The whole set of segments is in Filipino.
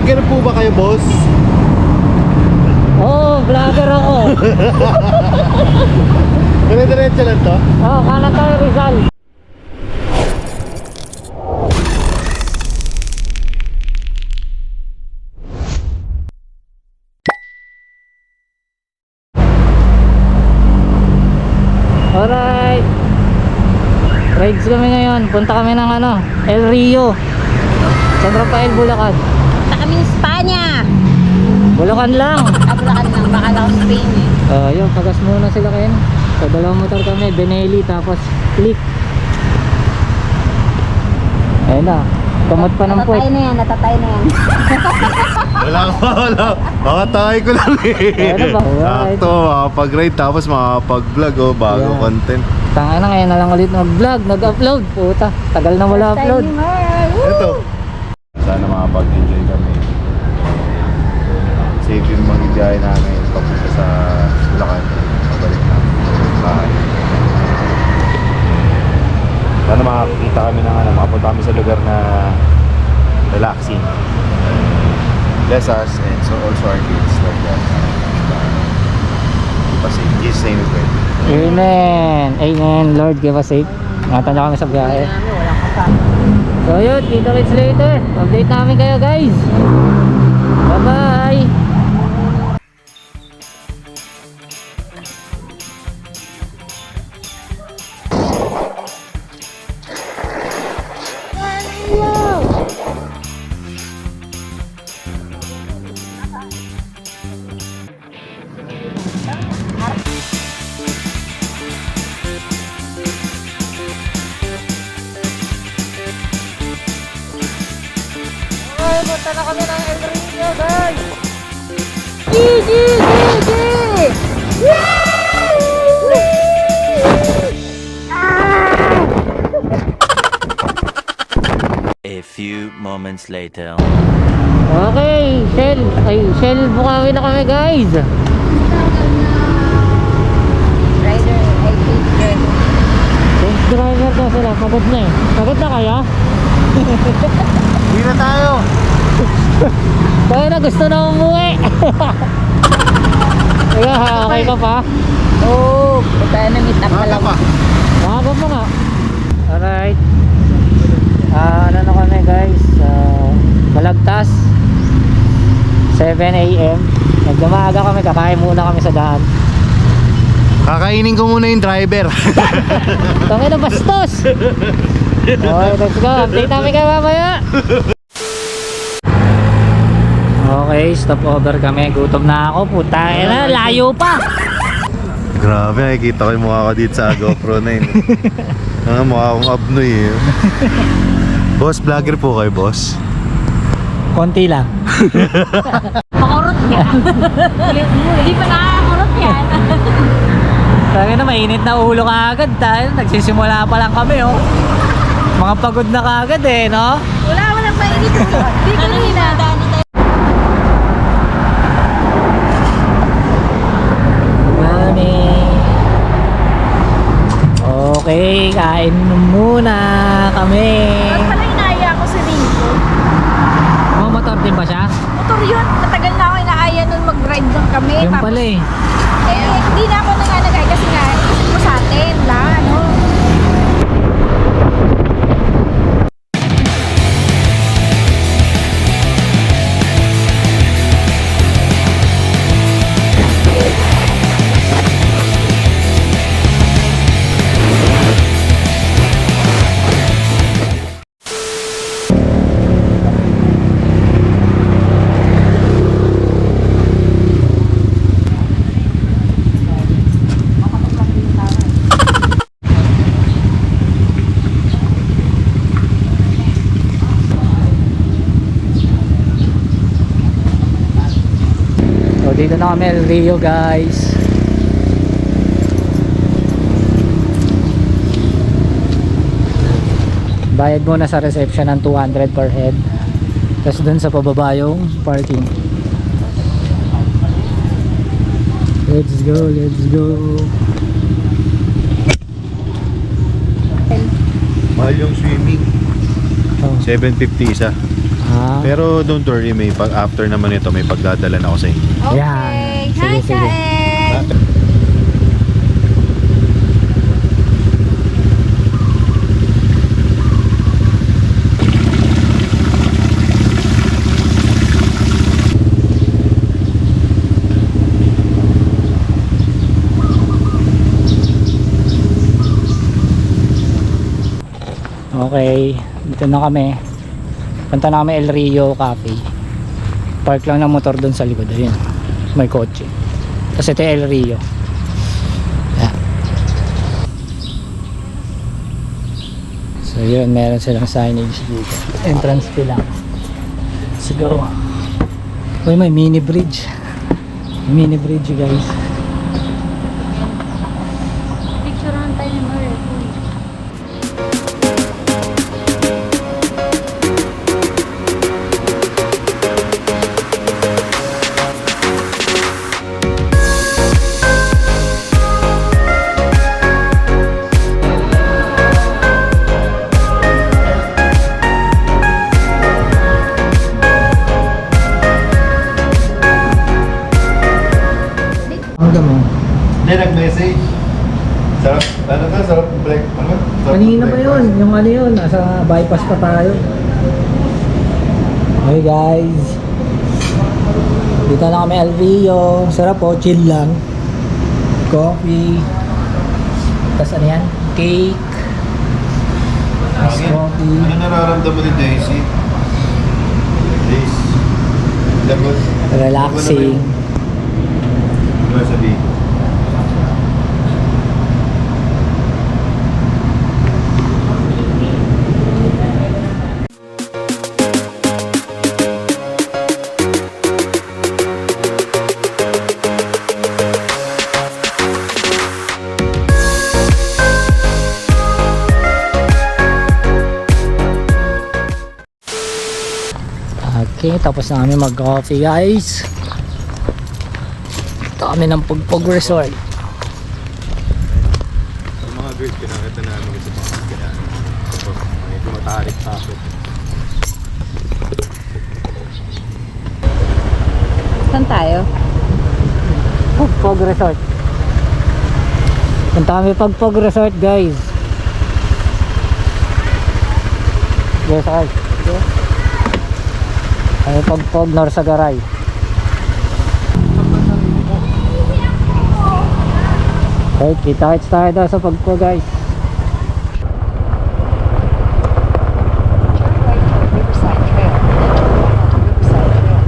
Vlogger po ba kayo, boss? Oo, vlogger ako. Dire-diretso lang to? Oo, kanan tayo Rizal. Alright. Rides kami ngayon. Punta kami ng El Rio, San Rafael, Bulacan. Punta kami sa Espanya. Bulacan lang. Bulacan lang, baka lang Spain eh. Yun, pagas muna sila kayo. Sa dalawang motor kami, Benelli, tapos Click. Ayun na, tumot pa ng puwet. Natatay na yan. Wala. Makatay ko lang eh. Ano ba? Sakto, makapag-ride tapos makapag-vlog bago Yeah. content. Tangay na, ngayon na lang ulit mag-vlog, nag-upload. Puta, tagal na wala upload. Ito. Sana makapag-enjoy kami. Safe yung mag-enjoy namin papunta sa Bulacan. Pabalik namin sa bahay. Sana makakita kami ng makapunta kami sa lugar na relaxing. Bless us and so also our kids like that. Kasi in Jesus' name we pray. Amen. Amen. Lord, give us safe. Ingatan nyo kami sa biyahe. So yun, kita kits later. Update namin kayo guys. Bye bye. Punta na kami ng El Rio guys. A few moments later. Okay, Shell Bukawi na kami guys. Rider, I hate driver. Thanks driver daw sila, pagod na eh. Pagod na kaya? Hindi na tayo! Kaya na gusto na umuwi. Teka, okay ka pa? Oo, punta na meet up pa lang. Makaba mo nga. Alright. Ano na kami guys, Balagtas 7 AM. Nagdamaga kami, kakain muna kami sa daan. Kakainin ko muna yung driver. Tangin na bastos. Okay, let's go. Update namin kayo mamaya. Okay, stop over kami. Gutom na ako. Puta na, layo pa. Grabe, nakikita ko yung mukha ko dito sa GoPro 9. Mukha akong abnoy eh. Boss, vlogger po kayo, boss? Konti lang. Makurot yan. Hindi pa nakakurot yan. Tangin na, mainit na ulo ka agad. Dahil nagsisimula pa lang kami, oh. Mga pagod na kagad eh, no? Walang mainit. Di ko nila. Okay, kain muna kami. Pala inaaya ko si Ringo. Oh, motor din ba siya? Motor yun. Matagal na ako inaaya nun mag-ride doon kami. Yung Tapos, pala eh. hindi na ako nanganagay kasi nga, isip ko sa atin lang, ano. Dito na kami El Rio guys. Bayad muna sa reception ng 200 per head. Tapos dun sa pababa yung parking. Let's go, let's go. Mahal yung swimming. Oh. 750 isa. Pero don't worry, may after naman ito, may pagdadalan ako sa inyo. Okay. Yan. Hi, Sige, sige. Kaen! Okay, dito na kami. Punta na kami El Rio Cafe. Park lang ng motor doon sa likod. Ayun, may kotse. Kasi ito El Rio. Yan. So yun, meron silang signage dito. Entrance fee lang. Let's go. Uy, may mini bridge. Mini bridge, guys. Picturean tayo ni Mare. Hanggang mo. Hindi, nag-message. Sarap, ano ka? Sarap break. Ano? Sarap Kanina pa breakfast. yun, yung ano yun, nasa bypass pa tayo. Hey guys, dito na kami El Rio. Sarap po, chill lang. Coffee. Tapos ano yan? Cake. Ice coffee. Ano nararamdaman ni Daisy? Daisy. Lagot. Relaxing. Ano sabihin? Okay, tapos na kami mag-coffee guys. Ito kami ng Pugpog Resort. Ang mga girls, pinakita namin ito pa. Kaya, may tumatarik sa akin. Saan tayo? Pugpog Resort. Punta kami Pugpog Resort guys. Yes, guys. Ay Pugpog Norsagaray. Okay, kita-kits tayo daw sa Pugpog guys. Riverside Trail. Riverside Trail.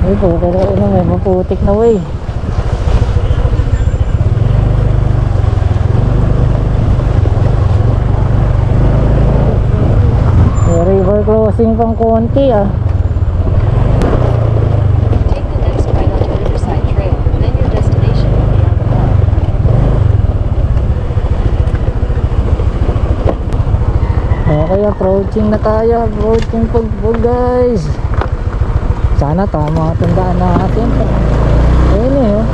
Ay po, pero ano may maputik na way. May river crossing pang konti ah. Take the next right onto Riverside Trail. Then your destination will be on the left. Okay, approaching na tayo. Approaching Pugpog guys. Sana tama ang tandaan natin. Ayun eh oh.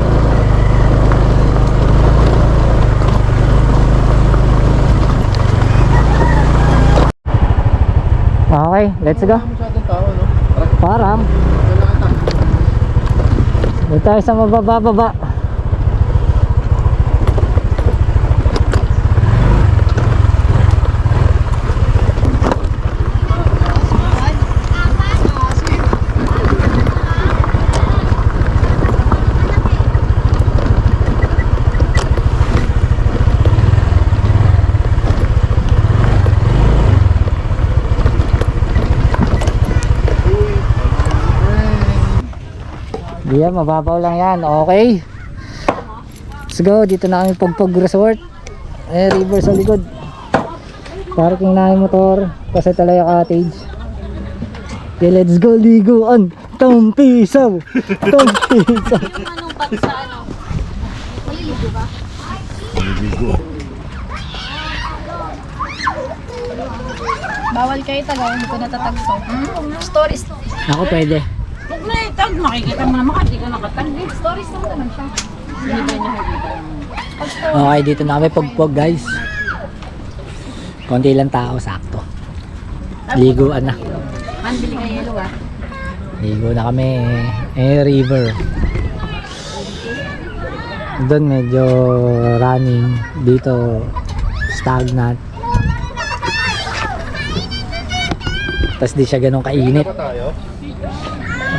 Okay, let's go. Masyadong tao, no? Parang dito tayo sa mababa-baba. Diyan, mababaw lang yan. Okay. Let's go. Dito na kami Pugpog Resort. River sa likod. Parking na yung motor. Kasi Talaya Cottage. Okay, let's go. Liguan. Tampisaw. Tampisaw. Anong pag sa ano? Maliligo ba? Bawal kayo tagaw, hindi ko natatagso. Stories. Ako pwede. Huwag na itag, makikita mo naman kasi di ka nakatag. Stories lang naman siya. Hindi ba nakikita yung... Pag stories. Okay, dito na kami Pugpog guys. Konti lang tao, sakto. Liguan na. Man, bili ka yelo ah. Ligo na kami. River. Doon medyo running. Dito stagnant. Tapos di siya ganun kainit.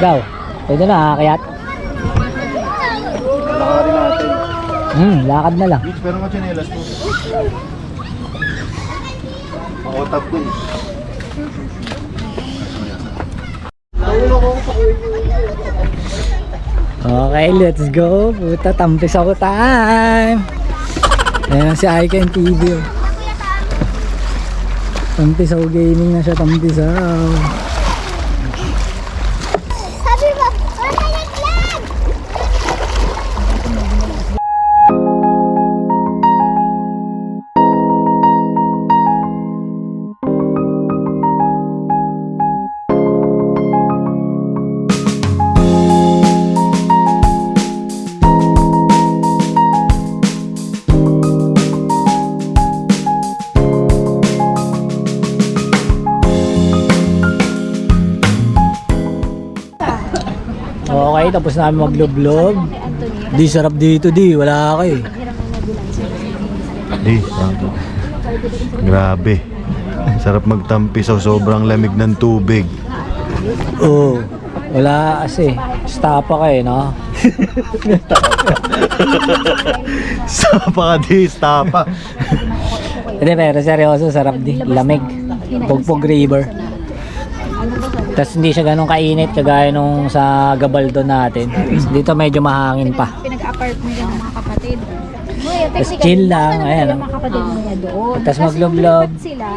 Ikaw, pwede na kayat? Lakarin natin. Lakad na lang. Beach, pero mga chinelas po. Pakotap ko eh. Okay, let's go. Puta, tampis ako time. Ayan si Icon TV. Oh. Tampisaw gaming na siya, tampisaw. Sabi mo, wala naglag! Okay, tapos namin magloblog. Di, sarap dito di, wala ka eh. Grabe. Sarap magtampisaw, sobrang lamig ng tubig. Oo, wala kasi. Stapa ka eh, no? Stapa ka di, stapa. Hindi, pero seryoso, sarap di. Lamig. Pugpug River. Tapos hindi siya ganun kainit kagaya nung sa Gabaldon natin. Dito medyo mahangin pa. Pinag-apartment ng mga kapatid. Ngayon, Tapos chill lang, ayan. Yung mga kapatid mo niya doon. Tapos Kasi magloblog. lumipat sila.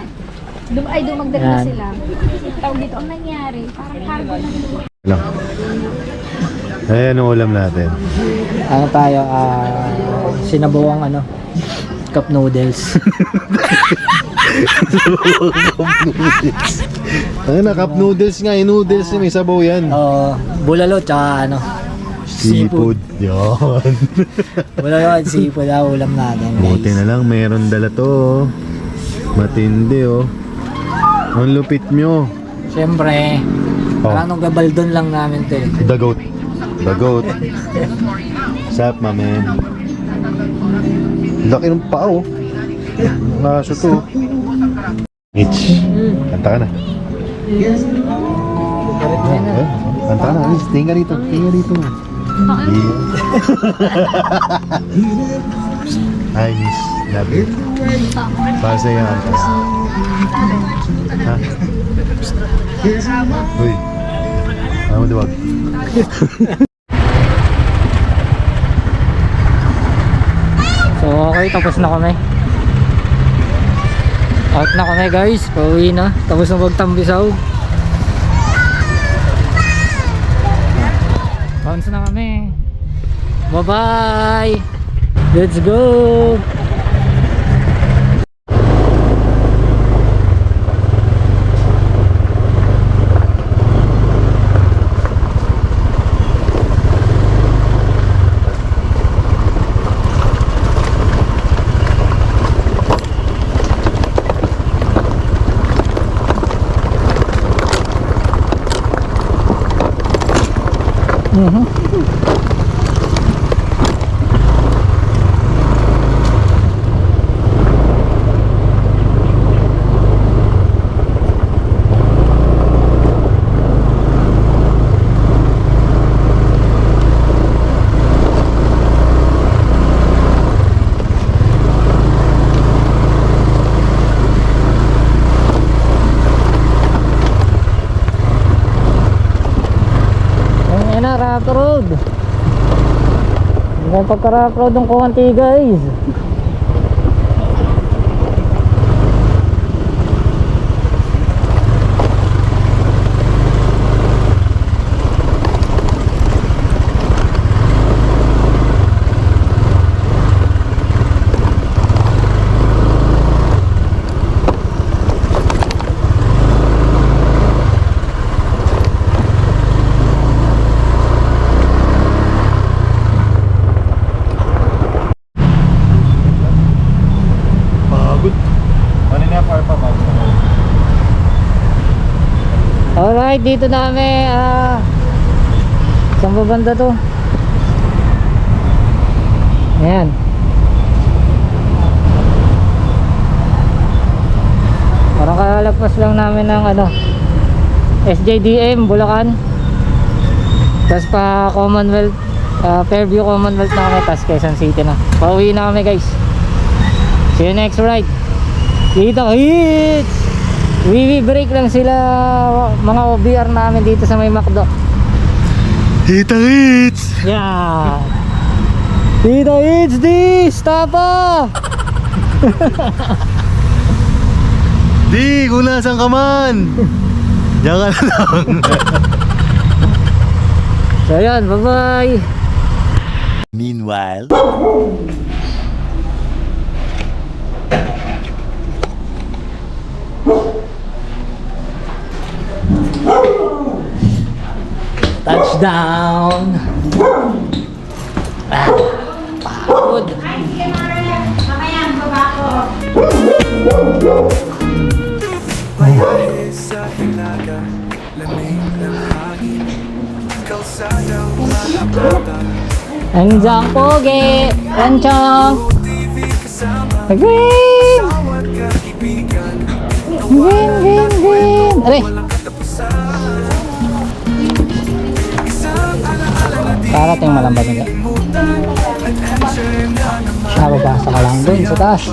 Dumagdag na Yan. sila. Tawag dito, ang nangyari, parang cargo na nila. Lang. Ayan ang ulam natin. Ano tayo, sinabuang ano, cup noodles. Ayun na, cup noodles nga. Noodles may sabaw yan. Oo, bulalo tsaka ano, Seafood. Yan. bulalo at seafood ang ulam natin, Buti guys. na lang, meron dala to. Matindi oh. Ang lupit nyo. Siyempre, parang nung Gabaldon lang namin to eh. The goat. The goat. Sup, my man. Laki ng paa oh. Aso to. Mitch, kanta ka na. Kanta ka na. Mitch, tingin ka rito. Tingin ka rito. Yeah. Hi, Miss. Love you. Para sa'yo ang kanta. Ha? Uy. Ano mo diwag? So okay, tapos na kami. Out na kami guys, pauwi na. Tapos na magtambisaw. Bounce na kami. Bye bye. Let's go. Rock Road. May pagka-rock road ng konti guys. Alright, dito na kami. Saan ba banda to? Ayan. Parang kalalagpas lang namin ng ano, SJDM, Bulacan. Tapos pa Commonwealth, Fairview Commonwealth na kami. Tapos Quezon City na. Pauwi na kami guys. See you next ride. Dito hits! Wiwi break lang sila mga OBR namin dito sa may McDo. Hita hits! Yeah! Dito hits this! Tapa! Di, kung nasan ka man! Diyan ka na lang. So yan, bye bye! Meanwhile. Touchdown! Pagod! Sa hilaga, lamig ng hangin, kalsadang malapatan, Andiyan pogi! Ranchong! TV kasama, Green! bawat kaibigan, Green! Green! Green! Aray! walang katapusan. Isang alaala na di Parating malambot nila. limutan, adventure na naman. Nababasa ka lang dun sa taas.